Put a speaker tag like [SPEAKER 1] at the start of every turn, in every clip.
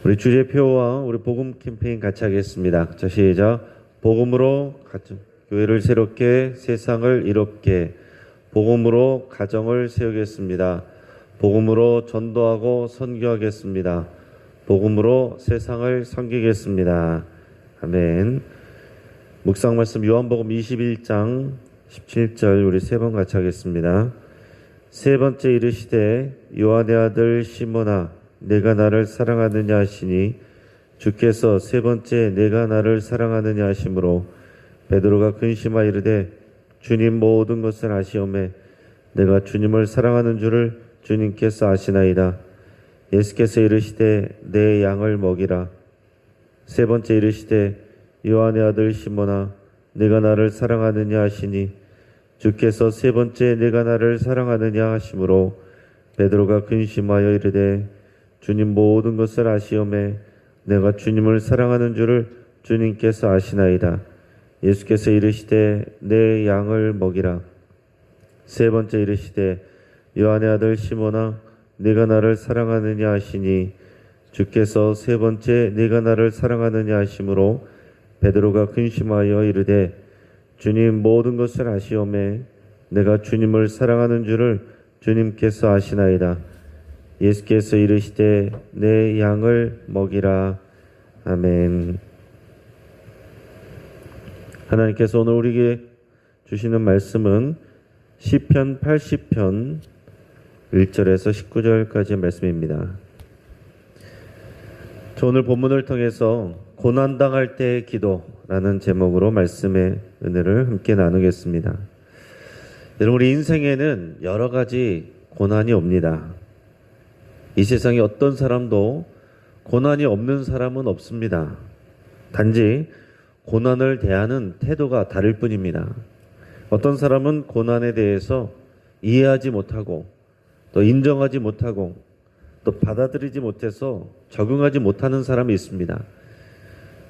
[SPEAKER 1] 우리 주제표와 우리 복음 캠페인 같이 하겠습니다. 자, 시작. 복음으로 교회를 새롭게, 세상을 이롭게. 복음으로 가정을 세우겠습니다. 복음으로 전도하고 선교하겠습니다. 복음으로 세상을 섬기겠습니다. 아멘. 묵상 말씀 요한복음 21장 17절 우리 세 번 같이 하겠습니다. 세 번째 이르시되 요한의 아들 시몬아 내가 나를 사랑하느냐 하시니 주께서 세 번째 내가 나를 사랑하느냐 하심으로 베드로가 근심하여 이르되 주님 모든 것을 아시오매 내가 주님을 사랑하는 줄을 주님께서 아시나이다. 예수께서 이르시되 내 양을 먹이라. 세 번째 이르시되 요한의 아들 시몬아 내가 나를 사랑하느냐 하시니 주께서 세 번째 내가 나를 사랑하느냐 하심으로 베드로가 근심하여 이르되 주님 모든 것을 아시오매 내가 주님을 사랑하는 줄을 주님께서 아시나이다. 예수께서 이르시되 내 양을 먹이라. 세 번째 이르시되 요한의 아들 시몬아 내가 나를 사랑하느냐 하시니 주께서 세 번째 내가 나를 사랑하느냐 하심으로 베드로가 근심하여 이르되 주님 모든 것을 아시오매 내가 주님을 사랑하는 줄을 주님께서 아시나이다. 예수께서 이르시되 내 양을 먹이라. 아멘. 하나님께서 오늘 우리에게 주시는 말씀은 시편 80편 1절에서 19절까지의 말씀입니다. 저 오늘 본문을 통해서 고난당할 때의 기도라는 제목으로 말씀의 은혜를 함께 나누겠습니다. 여러분, 우리 인생에는 여러 가지 고난이 옵니다. 이 세상에 어떤 사람도 고난이 없는 사람은 없습니다. 단지 고난을 대하는 태도가 다를 뿐입니다. 어떤 사람은 고난에 대해서 이해하지 못하고 또 인정하지 못하고 또 받아들이지 못해서 적응하지 못하는 사람이 있습니다.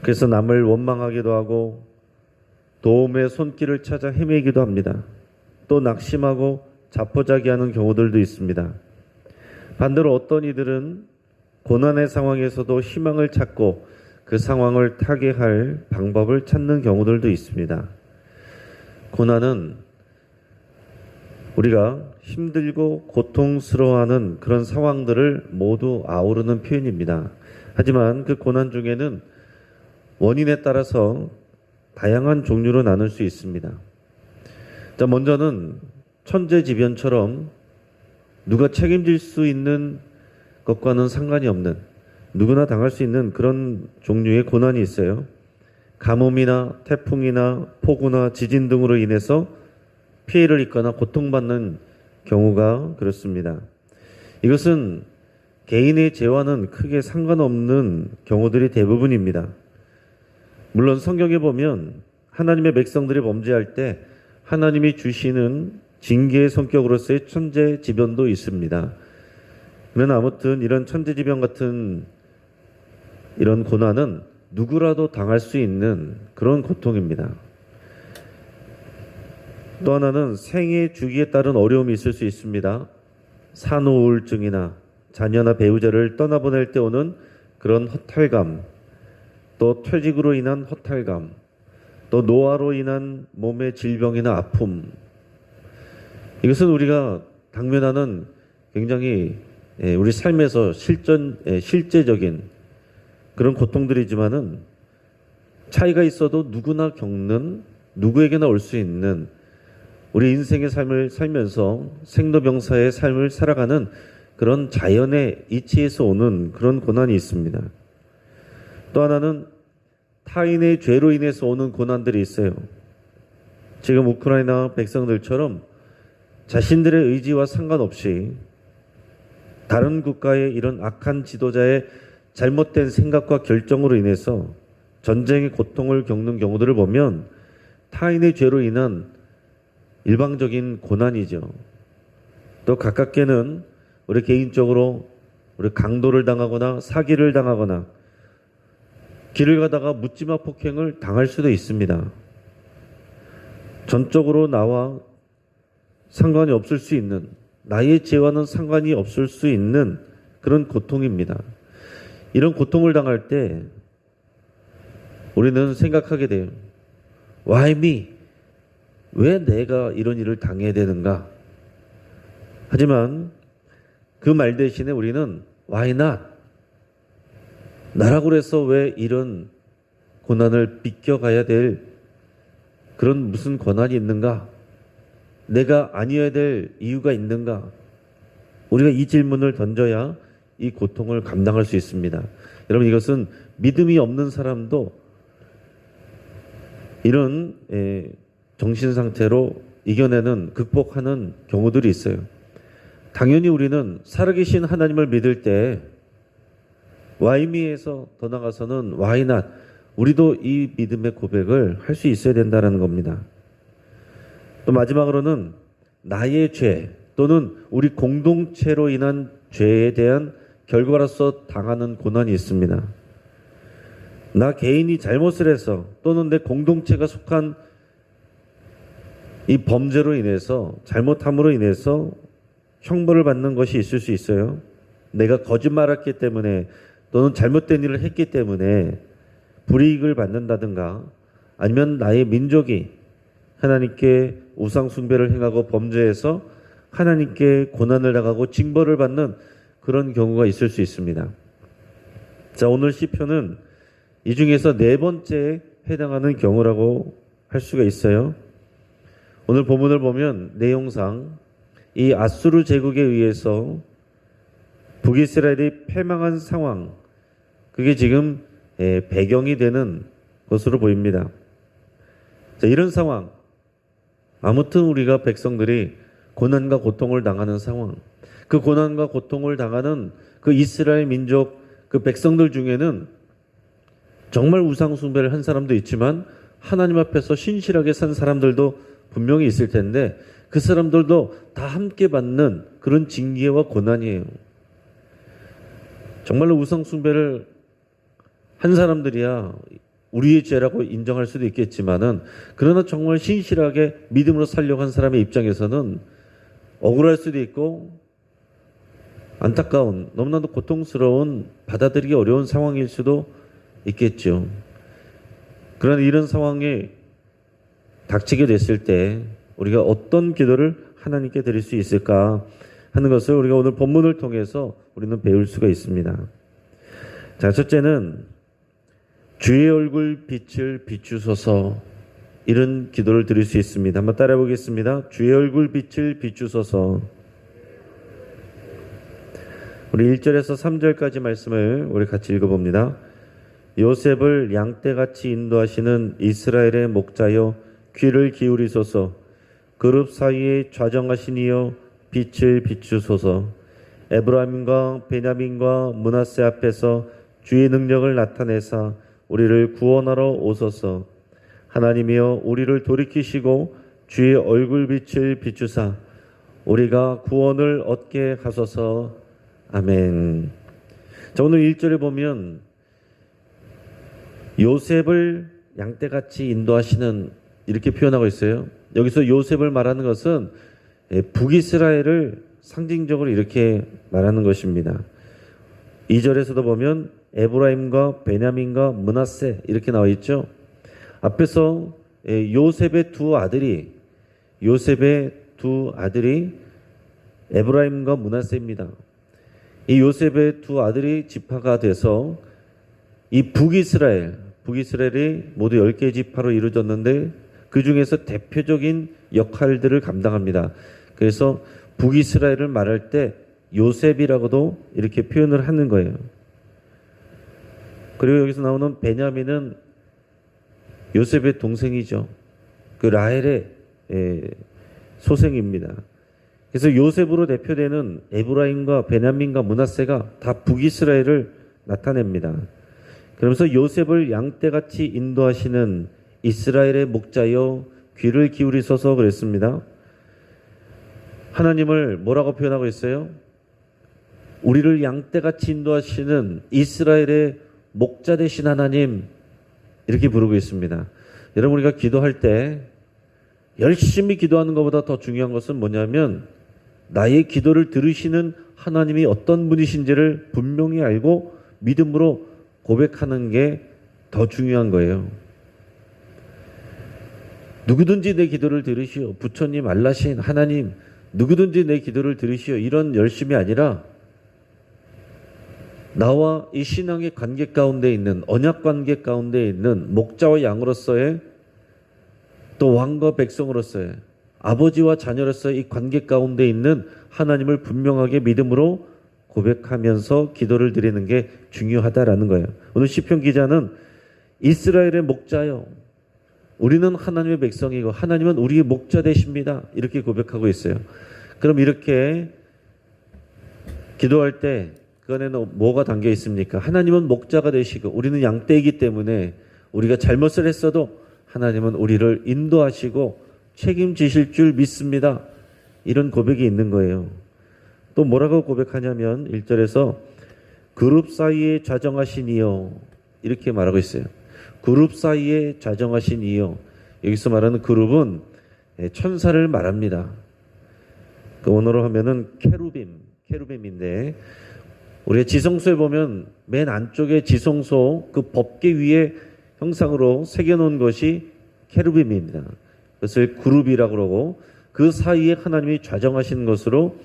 [SPEAKER 1] 그래서 남을 원망하기도 하고 도움의 손길을 찾아 헤매기도 합니다. 또 낙심하고 자포자기하는 경우들도 있습니다. 반대로 어떤 이들은 고난의 상황에서도 희망을 찾고 그 상황을 타개할 방법을 찾는 경우들도 있습니다. 고난은 우리가 힘들고 고통스러워하는 그런 상황들을 모두 아우르는 표현입니다. 하지만 그 고난 중에는 원인에 따라서 다양한 종류로 나눌 수 있습니다. 자, 먼저는 천재지변처럼 누가 책임질 수 있는 것과는 상관이 없는 누구나 당할 수 있는 그런 종류의 고난이 있어요. 가뭄이나 태풍이나 폭우나 지진 등으로 인해서 피해를 입거나 고통받는 경우가 그렇습니다. 이것은 개인의 죄와는 크게 상관없는 경우들이 대부분입니다. 물론 성경에 보면 하나님의 백성들이 범죄할 때 하나님이 주시는 징계의 성격으로서의 천재지변도 있습니다. 그러나 아무튼 이런 천재지변 같은 이런 고난은 누구라도 당할 수 있는 그런 고통입니다. 또 하나는 생애 주기에 따른 어려움이 있을 수 있습니다. 산후우울증이나 자녀나 배우자를 떠나보낼 때 오는 그런 허탈감, 또 퇴직으로 인한 허탈감, 또 노화로 인한 몸의 질병이나 아픔, 이것은 우리가 당면하는 굉장히 우리 삶에서 실제적인 그런 고통들이지만은 차이가 있어도 누구나 겪는, 누구에게나 올 수 있는 우리 인생의 삶을 살면서 생로병사의 삶을 살아가는 그런 자연의 이치에서 오는 그런 고난이 있습니다. 또 하나는 타인의 죄로 인해서 오는 고난들이 있어요. 지금 우크라이나 백성들처럼 자신들의 의지와 상관없이 다른 국가의 이런 악한 지도자의 잘못된 생각과 결정으로 인해서 전쟁의 고통을 겪는 경우들을 보면 타인의 죄로 인한 일방적인 고난이죠. 또 가깝게는 우리 개인적으로 우리 강도를 당하거나 사기를 당하거나 길을 가다가 묻지마 폭행을 당할 수도 있습니다. 전적으로 나와 상관이 없을 수 있는, 나의 죄와는 상관이 없을 수 있는 그런 고통입니다. 이런 고통을 당할 때 우리는 생각하게 돼요. Why me? 왜 내가 이런 일을 당해야 되는가? 하지만 그 말 대신에 우리는 Why not? 나라고 해서 왜 이런 고난을 비껴가야 될 그런 무슨 권한이 있는가? 내가 아니어야 될 이유가 있는가? 우리가 이 질문을 던져야 이 고통을 감당할 수 있습니다. 여러분, 이것은 믿음이 없는 사람도 이런 정신 상태로 이겨내는, 극복하는 경우들이 있어요. 당연히 우리는 살아계신 하나님을 믿을 때 Why me에서 더 나가서는 Why not? 우리도 이 믿음의 고백을 할 수 있어야 된다는 겁니다. 또 마지막으로는 나의 죄 또는 우리 공동체로 인한 죄에 대한 결과로서 당하는 고난이 있습니다. 나 개인이 잘못을 해서 또는 내 공동체가 속한 이 범죄로 인해서, 잘못함으로 인해서 형벌을 받는 것이 있을 수 있어요. 내가 거짓말했기 때문에 또는 잘못된 일을 했기 때문에 불이익을 받는다든가, 아니면 나의 민족이 하나님께 우상 숭배를 행하고 범죄해서 하나님께 고난을 당하고 징벌을 받는 그런 경우가 있을 수 있습니다. 자, 오늘 시편은 이 중에서 네 번째에 해당하는 경우라고 할 수가 있어요. 오늘 본문을 보면 내용상 이 아수르 제국에 의해서 북이스라엘이 패망한 상황, 그게 지금 배경이 되는 것으로 보입니다. 자, 이런 상황, 아무튼 우리가 백성들이 고난과 고통을 당하는 상황, 그 고난과 고통을 당하는 그 이스라엘 민족, 그 백성들 중에는 정말 우상 숭배를 한 사람도 있지만 하나님 앞에서 신실하게 산 사람들도 분명히 있을 텐데, 그 사람들도 다 함께 받는 그런 징계와 고난이에요. 정말로 우상 숭배를 한 사람들이야 우리의 죄라고 인정할 수도 있겠지만은, 그러나 정말 신실하게 믿음으로 살려고 한 사람의 입장에서는 억울할 수도 있고 안타까운, 너무나도 고통스러운, 받아들이기 어려운 상황일 수도 있겠죠. 그러나 이런 상황에 닥치게 됐을 때 우리가 어떤 기도를 하나님께 드릴 수 있을까 하는 것을 우리가 오늘 본문을 통해서 우리는 배울 수가 있습니다. 자, 첫째는 주의 얼굴 빛을 비추소서, 이런 기도를 드릴 수 있습니다. 한번 따라해 보겠습니다. 주의 얼굴 빛을 비추소서. 우리 1절에서 3절까지 말씀을 우리 같이 읽어봅니다. 요셉을 양떼같이 인도하시는 이스라엘의 목자여 귀를 기울이소서. 그룹 사이에 좌정하신 이여 빛을 비추소서. 에브라임과 베냐민과 므낫세 앞에서 주의 능력을 나타내사 우리를 구원하러 오소서. 하나님이여 우리를 돌이키시고 주의 얼굴빛을 비추사 우리가 구원을 얻게 하소서. 아멘. 자, 오늘 1절에 보면 요셉을 양떼같이 인도하시는, 이렇게 표현하고 있어요. 여기서 요셉을 말하는 것은 북이스라엘을 상징적으로 이렇게 말하는 것입니다. 2절에서도 보면 에브라임과 베냐민과 므낫세 이렇게 나와 있죠. 앞에서 요셉의 두 아들이 에브라임과 므낫세입니다. 이 요셉의 두 아들이 지파가 돼서 이 북이스라엘이 모두 10개의 지파로 이루어졌는데 그 중에서 대표적인 역할들을 감당합니다. 그래서 북이스라엘을 말할 때 요셉이라고도 이렇게 표현을 하는 거예요. 그리고 여기서 나오는 베냐민은 요셉의 동생이죠. 그 라헬의 소생입니다. 그래서 요셉으로 대표되는 에브라임과 베냐민과 므낫세가 다 북이스라엘을 나타냅니다. 그러면서 요셉을 양떼같이 인도하시는 이스라엘의 목자여 귀를 기울이소서 그랬습니다. 하나님을 뭐라고 표현하고 있어요? 우리를 양떼같이 인도하시는 이스라엘의 목자 되신 하나님, 이렇게 부르고 있습니다. 여러분, 우리가 기도할 때 열심히 기도하는 것보다 더 중요한 것은 뭐냐면 나의 기도를 들으시는 하나님이 어떤 분이신지를 분명히 알고 믿음으로 고백하는 게 더 중요한 거예요. 누구든지 내 기도를 들으시오. 부처님, 알라신, 하나님, 누구든지 내 기도를 들으시오. 이런 열심이 아니라 나와 이 신앙의 관계 가운데 있는, 언약 관계 가운데 있는 목자와 양으로서의, 또 왕과 백성으로서의, 아버지와 자녀로서의 이 관계 가운데 있는 하나님을 분명하게 믿음으로 고백하면서 기도를 드리는 게 중요하다라는 거예요. 오늘 시편 기자는 이스라엘의 목자요, 우리는 하나님의 백성이고 하나님은 우리의 목자 되십니다, 이렇게 고백하고 있어요. 그럼 이렇게 기도할 때 그 안에는 뭐가 담겨 있습니까? 하나님은 목자가 되시고 우리는 양떼이기 때문에 우리가 잘못을 했어도 하나님은 우리를 인도하시고 책임지실 줄 믿습니다, 이런 고백이 있는 거예요. 또 뭐라고 고백하냐면 1절에서 그룹 사이에 좌정하신 이여, 이렇게 말하고 있어요. 그룹 사이에 좌정하신 이여. 여기서 말하는 그룹은 천사를 말합니다. 그 원어로 하면은 케루빔인데, 우리가 지성소에 보면 맨 안쪽에 지성소 그 법계 위에 형상으로 새겨놓은 것이 케루빔입니다. 그것을 그룹이라고 그러고, 그 사이에 하나님이 좌정하신 것으로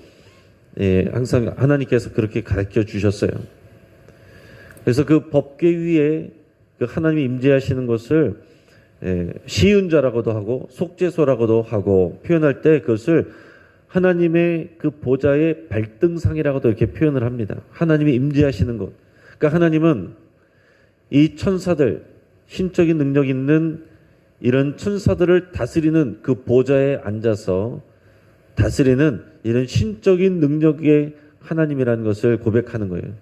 [SPEAKER 1] 항상 하나님께서 그렇게 가르쳐 주셨어요. 그래서 그 법계 위에 그 하나님이 임재하시는 것을 시은자라고도 하고 속죄소라고도 하고 표현할 때 그것을 하나님의 그 보좌의 발등상이라고도 이렇게 표현을 합니다. 하나님이 임재하시는 것. 그러니까 하나님은 이 천사들, 신적인 능력 있는 이런 천사들을 다스리는 그 보좌에 앉아서 다스리는 이런 신적인 능력의 하나님이라는 것을 고백하는 거예요.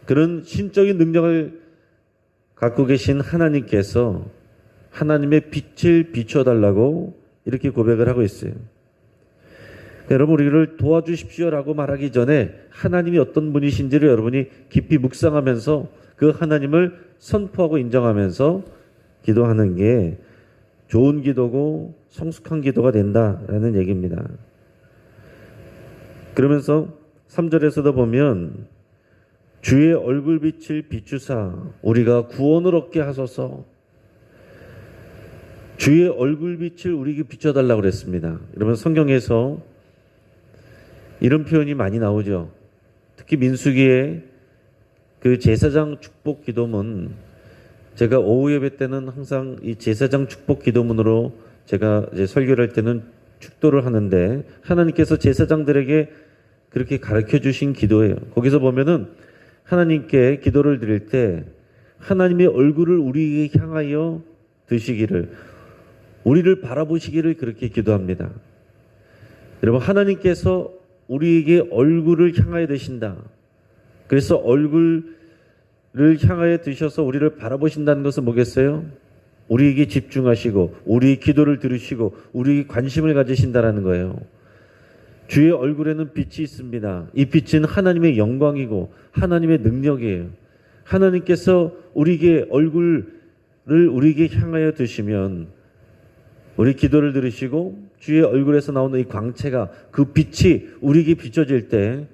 [SPEAKER 1] 그런 신적인 능력을 갖고 계신 하나님께서 하나님의 빛을 비춰달라고 이렇게 고백을 하고 있어요. 여러분, 우리를 도와주십시오라고 말하기 전에 하나님이 어떤 분이신지를 여러분이 깊이 묵상하면서 그 하나님을 선포하고 인정하면서 기도하는 게 좋은 기도고 성숙한 기도가 된다라는 얘기입니다. 그러면서 3절에서도 보면 주의 얼굴빛을 비추사 우리가 구원을 얻게 하소서. 주의 얼굴빛을 우리에게 비춰달라고 그랬습니다. 여러분, 성경에서 이런 표현이 많이 나오죠. 특히 민수기의 그 제사장 축복 기도문, 제가 오후 예배 때는 항상 이 제사장 축복 기도문으로 제가 이제 설교를 할 때는 축도를 하는데, 하나님께서 제사장들에게 그렇게 가르쳐 주신 기도예요. 거기서 보면은 하나님께 기도를 드릴 때 하나님의 얼굴을 우리에게 향하여 드시기를, 우리를 바라보시기를 그렇게 기도합니다. 여러분, 하나님께서 우리에게 얼굴을 향하여 드신다. 그래서 얼굴을 향하여 드셔서 우리를 바라보신다는 것은 뭐겠어요? 우리에게 집중하시고 우리의 기도를 들으시고 우리에게 관심을 가지신다라는 거예요. 주의 얼굴에는 빛이 있습니다. 이 빛은 하나님의 영광이고 하나님의 능력이에요. 하나님께서 우리에게 얼굴을 우리에게 향하여 드시면 우리 기도를 들으시고 주의 얼굴에서 나오는 이 광채가, 그 빛이 우리에게 비춰질 때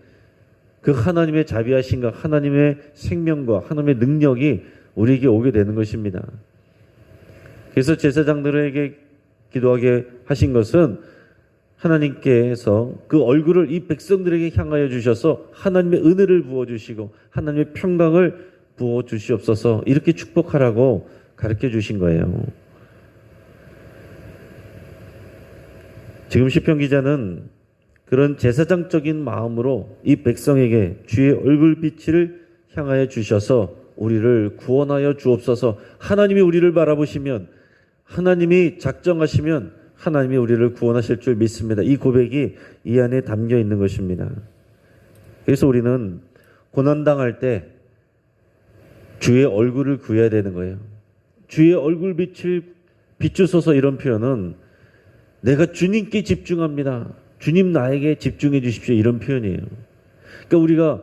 [SPEAKER 1] 그 하나님의 자비하심과 하나님의 생명과 하나님의 능력이 우리에게 오게 되는 것입니다. 그래서 제사장들에게 기도하게 하신 것은 하나님께서 그 얼굴을 이 백성들에게 향하여 주셔서 하나님의 은혜를 부어주시고 하나님의 평강을 부어주시옵소서, 이렇게 축복하라고 가르쳐 주신 거예요. 지금 시편 기자는 그런 제사장적인 마음으로 이 백성에게 주의 얼굴빛을 향하여 주셔서 우리를 구원하여 주옵소서, 하나님이 우리를 바라보시면, 하나님이 작정하시면 하나님이 우리를 구원하실 줄 믿습니다. 이 고백이 이 안에 담겨 있는 것입니다. 그래서 우리는 고난당할 때 주의 얼굴을 구해야 되는 거예요. 주의 얼굴빛을 비추소서, 이런 표현은 내가 주님께 집중합니다, 주님 나에게 집중해 주십시오, 이런 표현이에요. 그러니까 우리가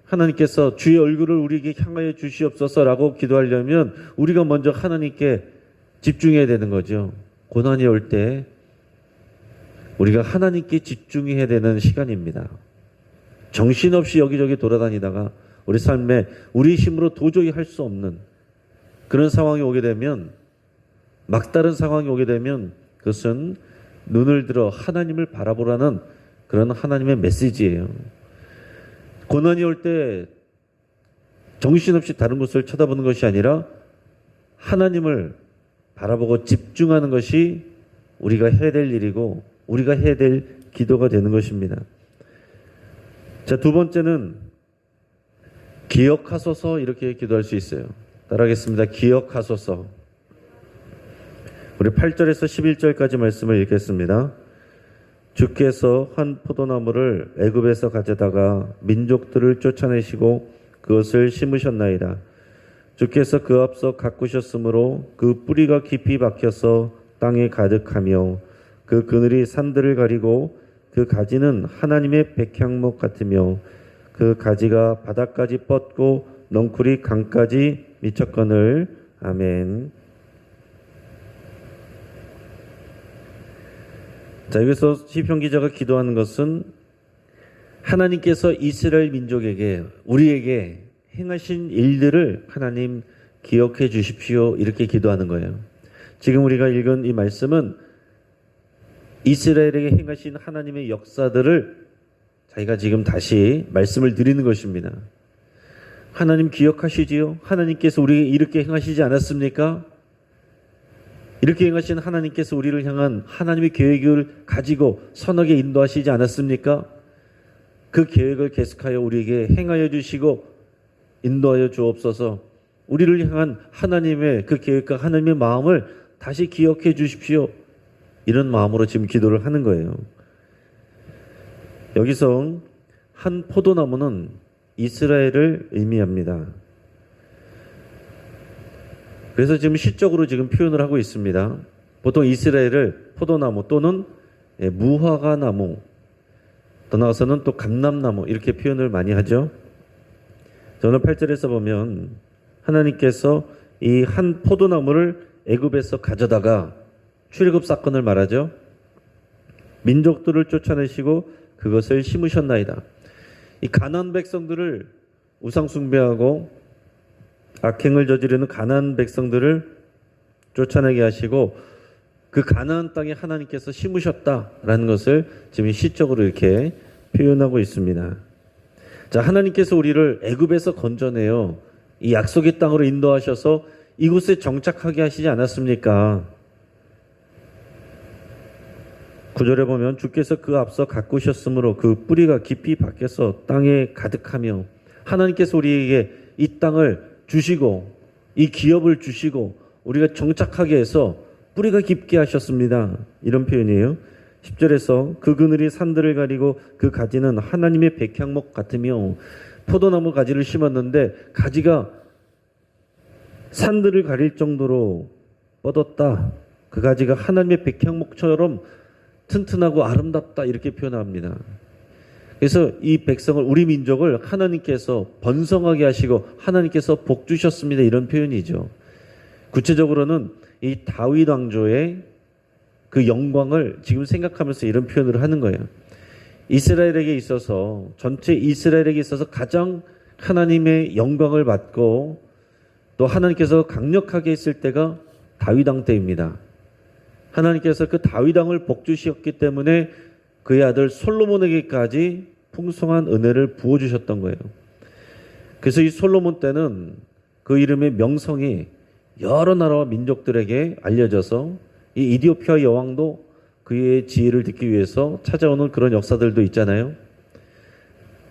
[SPEAKER 1] 하나님께서 주의 얼굴을 우리에게 향하여 주시옵소서라고 기도하려면 우리가 먼저 하나님께 집중해야 되는 거죠. 고난이 올 때 우리가 하나님께 집중해야 되는 시간입니다. 정신없이 여기저기 돌아다니다가 우리 삶에 우리 힘으로 도저히 할 수 없는 그런 상황이 오게 되면, 막다른 상황이 오게 되면 그것은 눈을 들어 하나님을 바라보라는 그런 하나님의 메시지예요. 고난이 올 때 정신없이 다른 곳을 쳐다보는 것이 아니라 하나님을 바라보고 집중하는 것이 우리가 해야 될 일이고 우리가 해야 될 기도가 되는 것입니다. 자, 두 번째는 기억하소서, 이렇게 기도할 수 있어요. 따라하겠습니다. 기억하소서. 우리 8절에서 11절까지 말씀을 읽겠습니다. 주께서 한 포도나무를 애굽에서 가져다가 민족들을 쫓아내시고 그것을 심으셨나이다. 주께서 그 앞서 가꾸셨으므로 그 뿌리가 깊이 박혀서 땅에 가득하며 그 그늘이 산들을 가리고 그 가지는 하나님의 백향목 같으며 그 가지가 바닥까지 뻗고 넝쿨이 강까지 미쳤거늘. 아멘. 자, 여기서 시편 기자가 기도하는 것은 하나님께서 이스라엘 민족에게, 우리에게 행하신 일들을 하나님 기억해 주십시오, 이렇게 기도하는 거예요. 지금 우리가 읽은 이 말씀은 이스라엘에게 행하신 하나님의 역사들을 자기가 지금 다시 말씀을 드리는 것입니다. 하나님 기억하시지요? 하나님께서 우리에게 이렇게 행하시지 않았습니까? 이렇게 행하신 하나님께서 우리를 향한 하나님의 계획을 가지고 선하게 인도하시지 않았습니까? 그 계획을 계속하여 우리에게 행하여 주시고 인도하여 주옵소서. 우리를 향한 하나님의 그 계획과 하나님의 마음을 다시 기억해 주십시오. 이런 마음으로 지금 기도를 하는 거예요. 여기서 한 포도나무는 이스라엘을 의미합니다. 그래서 지금 시적으로 지금 표현을 하고 있습니다. 보통 이스라엘을 포도나무 또는 무화과 나무, 더 나아가서는 또 감람나무, 이렇게 표현을 많이 하죠. 저는 8절에서 보면 하나님께서 이 한 포도나무를 애굽에서 가져다가 출애굽 사건을 말하죠. 민족들을 쫓아내시고 그것을 심으셨나이다. 이 가나안 백성들을 우상 숭배하고 악행을 저지르는 가나안 백성들을 쫓아내게 하시고 그 가나안 땅에 하나님께서 심으셨다라는 것을 지금 시적으로 이렇게 표현하고 있습니다. 자, 하나님께서 우리를 애굽에서 건져내어 이 약속의 땅으로 인도하셔서 이곳에 정착하게 하시지 않았습니까? 9절에 보면 주께서 그 앞서 가꾸셨으므로 그 뿌리가 깊이 박혀서 땅에 가득하며, 하나님께서 우리에게 이 땅을 주시고 이 기업을 주시고 우리가 정착하게 해서 뿌리가 깊게 하셨습니다. 이런 표현이에요. 10절에서 그 그늘이 산들을 가리고 그 가지는 하나님의 백향목 같으며, 포도나무 가지를 심었는데 가지가 산들을 가릴 정도로 뻗었다. 그 가지가 하나님의 백향목처럼 튼튼하고 아름답다, 이렇게 표현합니다. 그래서 이 백성을, 우리 민족을 하나님께서 번성하게 하시고 하나님께서 복 주셨습니다, 이런 표현이죠. 구체적으로는 이 다윗 왕조의 그 영광을 지금 생각하면서 이런 표현을 하는 거예요. 이스라엘에게 있어서, 전체 이스라엘에게 있어서 가장 하나님의 영광을 받고 또 하나님께서 강력하게 했을 때가 다윗 왕 때입니다. 하나님께서 그 다윗 왕을 복 주셨기 때문에 그의 아들 솔로몬에게까지 풍성한 은혜를 부어주셨던 거예요. 그래서 이 솔로몬 때는 그 이름의 명성이 여러 나라와 민족들에게 알려져서 이 이디오피아 여왕도 그의 지혜를 듣기 위해서 찾아오는 그런 역사들도 있잖아요.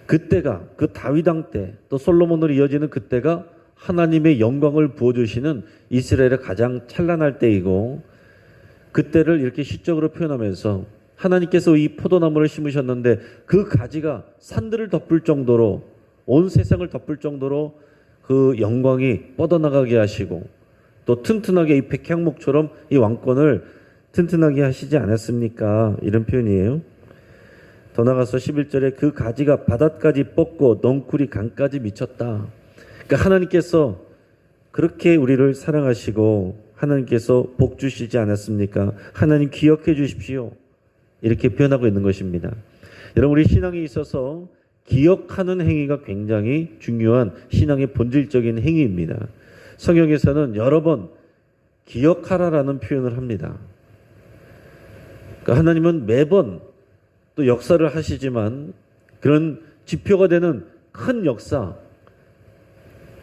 [SPEAKER 1] 그때가, 그 다윗 왕 때, 또 솔로몬으로 이어지는 그때가 하나님의 영광을 부어주시는 이스라엘의 가장 찬란할 때이고, 그때를 이렇게 시적으로 표현하면서 하나님께서 이 포도나무를 심으셨는데 그 가지가 산들을 덮을 정도로, 온 세상을 덮을 정도로 그 영광이 뻗어나가게 하시고 또 튼튼하게 이 백향목처럼 이 왕권을 튼튼하게 하시지 않았습니까? 이런 표현이에요. 더 나가서 11절에 그 가지가 바닥까지 뻗고 넝쿨이 강까지 미쳤다. 그러니까 하나님께서 그렇게 우리를 사랑하시고 하나님께서 복 주시지 않았습니까? 하나님 기억해 주십시오. 이렇게 표현하고 있는 것입니다. 여러분, 우리 신앙에 있어서 기억하는 행위가 굉장히 중요한 신앙의 본질적인 행위입니다. 성경에서는 여러 번 기억하라라는 표현을 합니다. 그러니까 하나님은 매번 또 역사를 하시지만 그런 지표가 되는 큰 역사,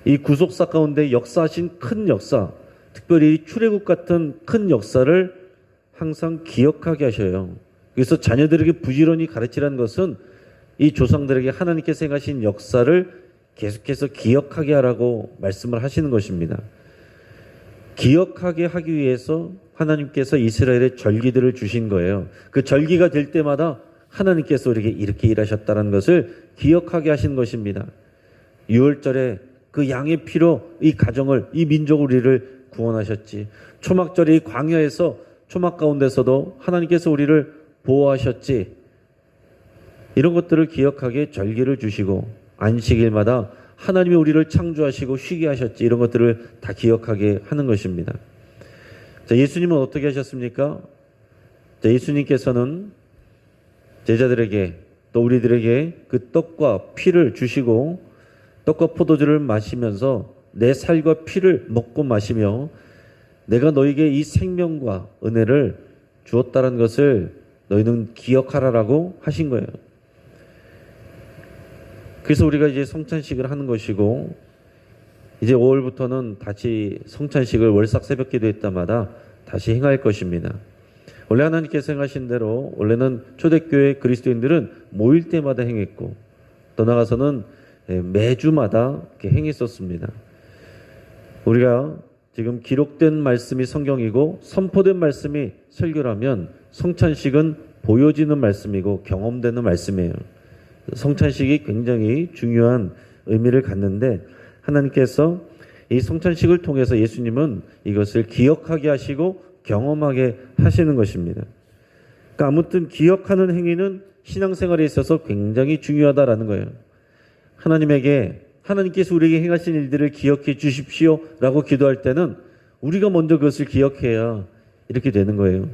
[SPEAKER 1] 이 구속사 가운데 역사하신 큰 역사, 특별히 출애굽 같은 큰 역사를 항상 기억하게 하셔요. 그래서 자녀들에게 부지런히 가르치라는 것은 이 조상들에게 하나님께서 행하신 역사를 계속해서 기억하게 하라고 말씀을 하시는 것입니다. 기억하게 하기 위해서 하나님께서 이스라엘의 절기들을 주신 거예요. 그 절기가 될 때마다 하나님께서 우리에게 이렇게 일하셨다는 것을 기억하게 하신 것입니다. 6월절에 그 양의 피로 이 가정을, 이 민족을 우리를 구원하셨지. 초막절에 이 광야에서 초막 가운데서도 하나님께서 우리를 보호하셨지. 이런 것들을 기억하게 절기를 주시고 안식일마다 하나님이 우리를 창조하시고 쉬게 하셨지. 이런 것들을 다 기억하게 하는 것입니다. 자, 예수님은 어떻게 하셨습니까? 자, 예수님께서는 제자들에게 또 우리들에게 그 떡과 피를 주시고 떡과 포도주를 마시면서 내 살과 피를 먹고 마시며 내가 너에게 이 생명과 은혜를 주었다는 것을 너희는 기억하라라고 하신 거예요. 그래서 우리가 이제 성찬식을 하는 것이고 이제 5월부터는 다시 성찬식을 월삭 새벽 기도회 때마다 다시 행할 것입니다. 원래 하나님께서 행하신 대로 원래는 초대교회 그리스도인들은 모일 때마다 행했고 더 나아가서는 매주마다 이렇게 행했었습니다. 우리가 지금 기록된 말씀이 성경이고 선포된 말씀이 설교라면 성찬식은 보여지는 말씀이고 경험되는 말씀이에요. 성찬식이 굉장히 중요한 의미를 갖는데 하나님께서 이 성찬식을 통해서 예수님은 이것을 기억하게 하시고 경험하게 하시는 것입니다. 그러니까 아무튼 기억하는 행위는 신앙생활에 있어서 굉장히 중요하다라는 거예요. 하나님께서 우리에게 행하신 일들을 기억해 주십시오 라고 기도할 때는 우리가 먼저 그것을 기억해야 이렇게 되는 거예요.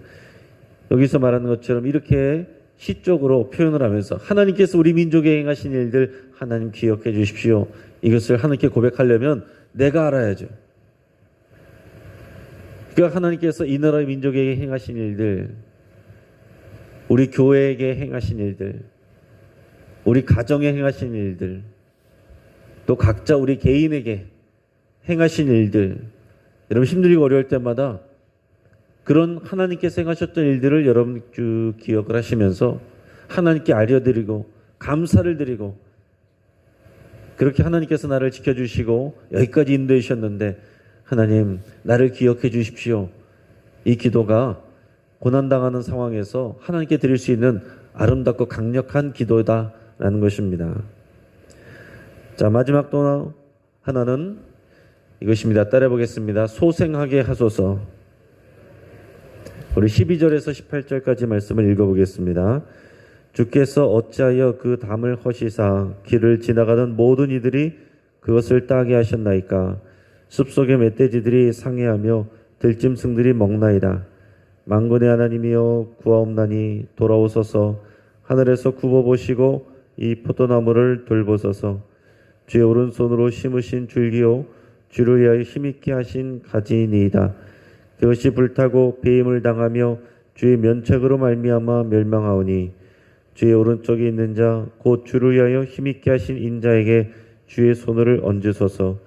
[SPEAKER 1] 여기서 말하는 것처럼 이렇게 시적으로 표현을 하면서 하나님께서 우리 민족에 행하신 일들 하나님 기억해 주십시오. 이것을 하나님께 고백하려면 내가 알아야죠. 그러니까 하나님께서 이 나라의 민족에게 행하신 일들, 우리 교회에게 행하신 일들, 우리 가정에 행하신 일들, 또 각자 우리 개인에게 행하신 일들, 여러분 힘들고 어려울 때마다 그런 하나님께서 행하셨던 일들을 여러분 쭉 기억을 하시면서 하나님께 알려드리고 감사를 드리고 그렇게 하나님께서 나를 지켜주시고 여기까지 인도해 주셨는데 하나님 나를 기억해 주십시오. 이 기도가 고난당하는 상황에서 하나님께 드릴 수 있는 아름답고 강력한 기도다라는 것입니다. 자, 마지막 또 하나는 이것입니다. 따라해 보겠습니다. 소생하게 하소서. 우리 12절에서 18절까지 말씀을 읽어보겠습니다. 주께서 어찌하여 그 담을 허시사 길을 지나가는 모든 이들이 그것을 따게 하셨나이까. 숲속의 멧돼지들이 상해하며 들짐승들이 먹나이다. 만군의 하나님이여 구하옵나니 돌아오소서. 하늘에서 굽어보시고 이 포도나무를 돌보소서. 주의 오른손으로 심으신 줄기요 주를 위하여 힘있게 하신 가지니이다. 그것이 불타고 배임을 당하며 주의 면책으로 말미암아 멸망하오니 주의 오른쪽에 있는 자 곧 주를 위하여 힘있게 하신 인자에게 주의 손을 얹으소서.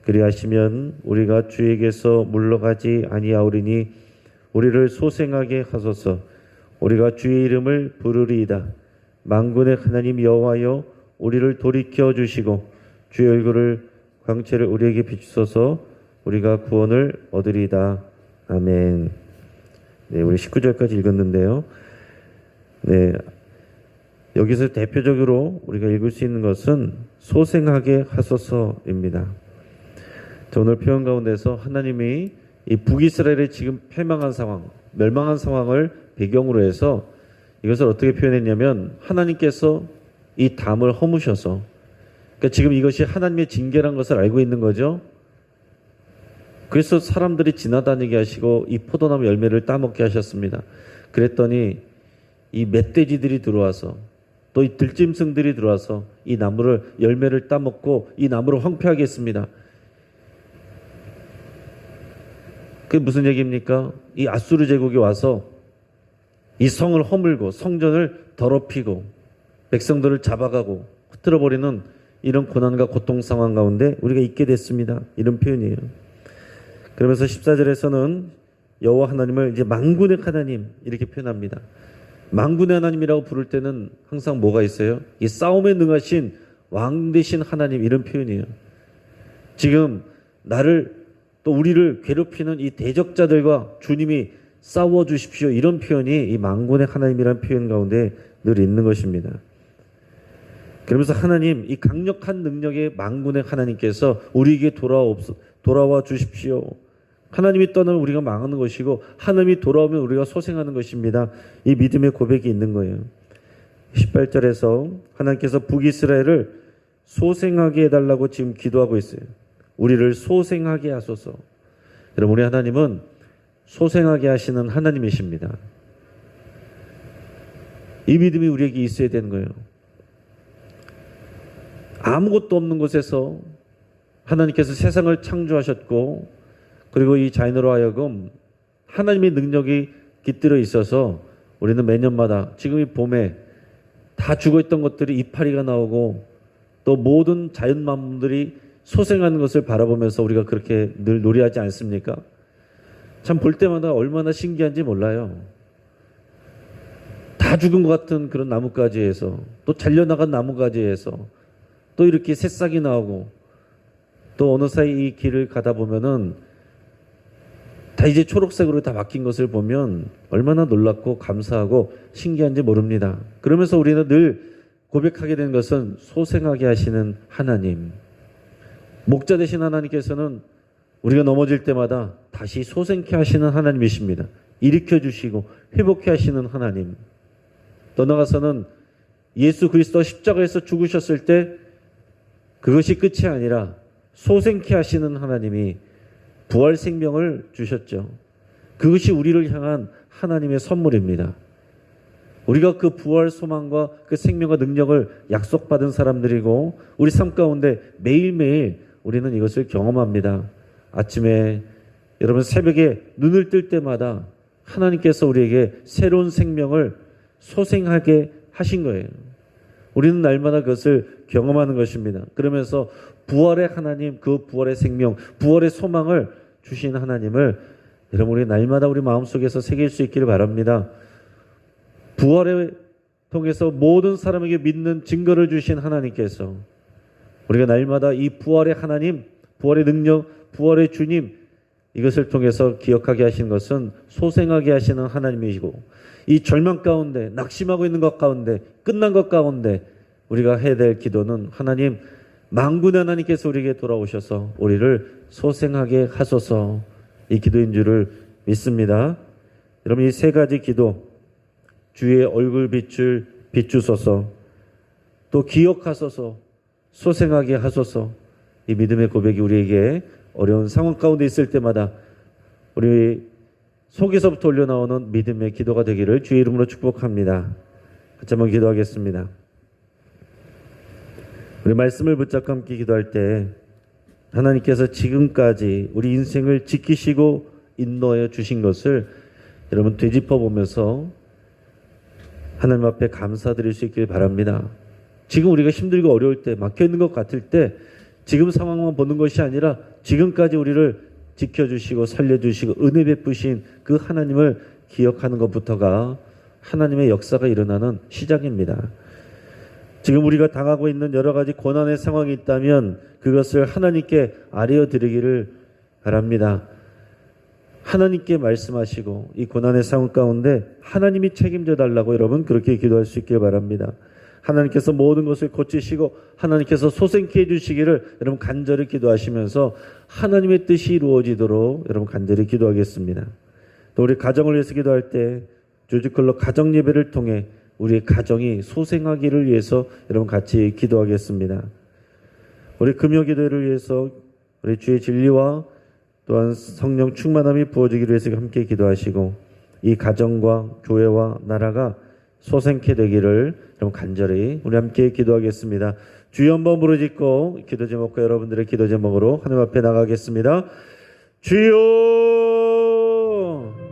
[SPEAKER 1] 그리하시면 우리가 주에게서 물러가지 아니하오리니 우리를 소생하게 하소서. 우리가 주의 이름을 부르리이다. 만군의 하나님 여호와여 우리를 돌이켜 주시고 주의 얼굴을 광채를 우리에게 비추소서. 우리가 구원을 얻으리이다. 아멘. 네, 우리 19절까지 읽었는데요. 네, 여기서 대표적으로 우리가 읽을 수 있는 것은 소생하게 하소서입니다. 오늘 표현 가운데서 하나님이 이 북이스라엘의 지금 패망한 상황, 멸망한 상황을 배경으로 해서 이것을 어떻게 표현했냐면 하나님께서 이 담을 허무셔서, 그러니까 지금 이것이 하나님의 징계라는 것을 알고 있는 거죠. 그래서 사람들이 지나다니게 하시고 이 포도나무 열매를 따먹게 하셨습니다. 그랬더니 이 멧돼지들이 들어와서 또 이 들짐승들이 들어와서 이 나무를 열매를 따먹고 이 나무를 황폐하게 했습니다. 그게 무슨 얘기입니까? 이 아수르 제국이 와서 이 성을 허물고 성전을 더럽히고 백성들을 잡아가고 흩어버리는 이런 고난과 고통 상황 가운데 우리가 있게 됐습니다. 이런 표현이에요. 그러면서 14절에서는 여호와 하나님을 이제 만군의 하나님 이렇게 표현합니다. 만군의 하나님이라고 부를 때는 항상 뭐가 있어요? 이 싸움에 능하신 왕 되신 하나님 이런 표현이에요. 지금 나를 또 우리를 괴롭히는 이 대적자들과 주님이 싸워 주십시오. 이런 표현이 이 만군의 하나님이라는 표현 가운데 늘 있는 것입니다. 그러면서 하나님 이 강력한 능력의 만군의 하나님께서 우리에게 돌아와 주십시오. 하나님이 떠나면 우리가 망하는 것이고 하나님이 돌아오면 우리가 소생하는 것입니다. 이 믿음의 고백이 있는 거예요. 18절에서 하나님께서 북이스라엘을 소생하게 해달라고 지금 기도하고 있어요. 우리를 소생하게 하소서. 여러분 우리 하나님은 소생하게 하시는 하나님이십니다. 이 믿음이 우리에게 있어야 되는 거예요. 아무것도 없는 곳에서 하나님께서 세상을 창조하셨고 그리고 이 자연으로 하여금 하나님의 능력이 깃들어 있어서 우리는 매년마다 지금 이 봄에 다 죽어있던 것들이 이파리가 나오고 또 모든 자연 만물들이 소생하는 것을 바라보면서 우리가 그렇게 늘 노래하지 않습니까? 참 볼 때마다 얼마나 신기한지 몰라요. 다 죽은 것 같은 그런 나뭇가지에서 또 잘려나간 나뭇가지에서 또 이렇게 새싹이 나오고 또 어느 사이 이 길을 가다 보면은 다 이제 초록색으로 다 바뀐 것을 보면 얼마나 놀랍고 감사하고 신기한지 모릅니다. 그러면서 우리는 늘 고백하게 된 것은 소생하게 하시는 하나님. 목자 되신 하나님께서는 우리가 넘어질 때마다 다시 소생케 하시는 하나님이십니다. 일으켜 주시고 회복케 하시는 하나님. 더 나아가서는 예수 그리스도 십자가에서 죽으셨을 때 그것이 끝이 아니라 소생케 하시는 하나님이 부활 생명을 주셨죠. 그것이 우리를 향한 하나님의 선물입니다. 우리가 그 부활 소망과 그 생명과 능력을 약속받은 사람들이고 우리 삶 가운데 매일매일 우리는 이것을 경험합니다. 아침에 여러분 새벽에 눈을 뜰 때마다 하나님께서 우리에게 새로운 생명을 소생하게 하신 거예요. 우리는 날마다 그것을 경험하는 것입니다. 그러면서 부활의 하나님, 그 부활의 생명, 부활의 소망을 주신 하나님을 여러분 우리 날마다 우리 마음속에서 새길 수 있기를 바랍니다. 부활을 통해서 모든 사람에게 믿는 증거를 주신 하나님께서 우리가 날마다 이 부활의 하나님, 부활의 능력, 부활의 주님 이것을 통해서 기억하게 하신 것은 소생하게 하시는 하나님이시고 이 절망 가운데 낙심하고 있는 것 가운데 끝난 것 가운데 우리가 해야 될 기도는 하나님 만군의 하나님께서 우리에게 돌아오셔서 우리를 소생하게 하소서 이 기도인 줄을 믿습니다. 여러분 이 세 가지 기도 주의 얼굴빛을 비추소서 또 기억하소서 소생하게 하소서 이 믿음의 고백이 우리에게 어려운 상황 가운데 있을 때마다 우리 속에서부터 올려나오는 믿음의 기도가 되기를 주의 이름으로 축복합니다. 같이 한번 기도하겠습니다. 우리 말씀을 붙잡고 함께 기도할 때 하나님께서 지금까지 우리 인생을 지키시고 인도하여 주신 것을 여러분 되짚어 보면서 하나님 앞에 감사드릴 수 있길 바랍니다. 지금 우리가 힘들고 어려울 때 막혀 있는 것 같을 때 지금 상황만 보는 것이 아니라 지금까지 우리를 지켜주시고 살려주시고 은혜 베푸신 그 하나님을 기억하는 것부터가 하나님의 역사가 일어나는 시작입니다. 지금 우리가 당하고 있는 여러 가지 고난의 상황이 있다면 그것을 하나님께 아뢰어드리기를 바랍니다. 하나님께 말씀하시고 이 고난의 상황 가운데 하나님이 책임져 달라고 여러분 그렇게 기도할 수 있길 바랍니다. 하나님께서 모든 것을 고치시고 하나님께서 소생케 해주시기를 여러분 간절히 기도하시면서 하나님의 뜻이 이루어지도록 여러분 간절히 기도하겠습니다. 또 우리 가정을 위해서 기도할 때 조지컬러 가정 예배를 통해 우리 가정이 소생하기를 위해서 여러분 같이 기도하겠습니다. 우리 금요 기도를 위해서 우리 주의 진리와 또한 성령 충만함이 부어지기를 위해서 함께 기도하시고 이 가정과 교회와 나라가 소생케 되기를 여러분 간절히 우리 함께 기도하겠습니다. 주여 한번 부르짖고 기도 제목과 여러분들의 기도 제목으로 하나님 앞에 나가겠습니다. 주여